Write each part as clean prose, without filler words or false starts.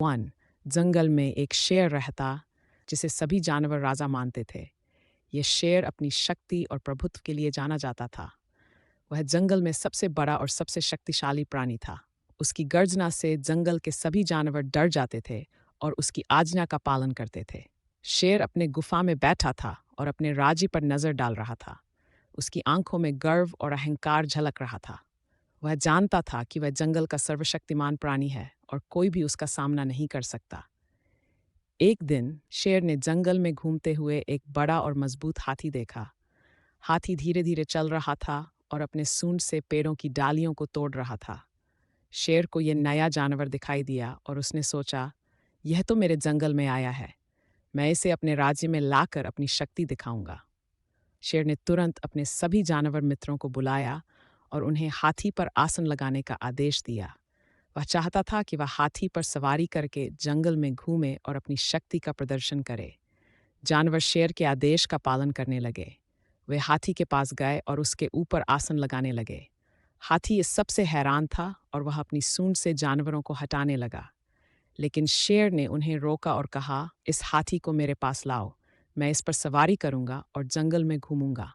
One जंगल में एक शेर रहता जिसे सभी जानवर राजा मानते थे। यह शेर अपनी शक्ति और प्रभुत्व के लिए जाना जाता था। वह जंगल में सबसे बड़ा और सबसे शक्तिशाली प्राणी था। उसकी गर्जना से जंगल के सभी जानवर डर जाते थे और उसकी आज्ञा का पालन करते थे। शेर अपने गुफा में बैठा था और अपने राज्य पर नजर डाल रहा था। उसकी आंखों में गर्व और अहंकार झलक रहा था। वह जानता था कि वह जंगल का सर्वशक्तिमान प्राणी है और कोई भी उसका सामना नहीं कर सकता। एक दिन शेर ने जंगल में घूमते हुए एक बड़ा और मजबूत हाथी देखा। हाथी धीरे धीरे चल रहा था और अपने सूंड से पेड़ों की डालियों को तोड़ रहा था। शेर को यह नया जानवर दिखाई दिया और उसने सोचा, यह तो मेरे जंगल में आया है। मैं इसे अपने राज्य में लाकर अपनी शक्ति दिखाऊंगा। शेर ने तुरंत अपने सभी जानवर मित्रों को बुलाया और उन्हें हाथी पर आसन लगाने का आदेश दिया। वह चाहता था कि वह हाथी पर सवारी करके जंगल में घूमे और अपनी शक्ति का प्रदर्शन करे। जानवर शेर के आदेश का पालन करने लगे। वे हाथी के पास गए और उसके ऊपर आसन लगाने लगे। हाथी इस सब से हैरान था और वह अपनी सूंड से जानवरों को हटाने लगा। लेकिन शेर ने उन्हें रोका और कहा, इस हाथी को मेरे पास लाओ। मैं इस पर सवारी करूंगा और जंगल में घूमूंगा।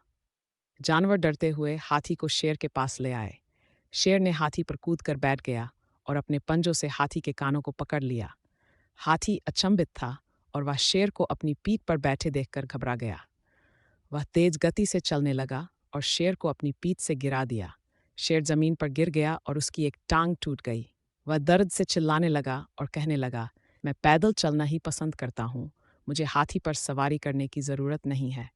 जानवर डरते हुए हाथी को शेर के पास ले आए। शेर ने हाथी पर कूदकर बैठ गया और अपने पंजों से हाथी के कानों को पकड़ लिया। हाथी अचंभित था और वह शेर को अपनी पीठ पर बैठे देखकर घबरा गया। वह तेज गति से चलने लगा और शेर को अपनी पीठ से गिरा दिया। शेर जमीन पर गिर गया और उसकी एक टांग टूट गई। वह दर्द से चिल्लाने लगा और कहने लगा, मैं पैदल चलना ही पसंद करता हूँ। मुझे हाथी पर सवारी करने की ज़रूरत नहीं है।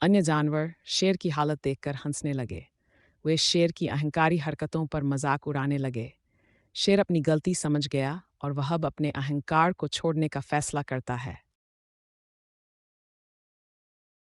अन्य जानवर शेर की हालत देखकर हंसने लगे। वे शेर की अहंकारी हरकतों पर मजाक उड़ाने लगे। शेर अपनी गलती समझ गया और वह अब अपने अहंकार को छोड़ने का फैसला करता है।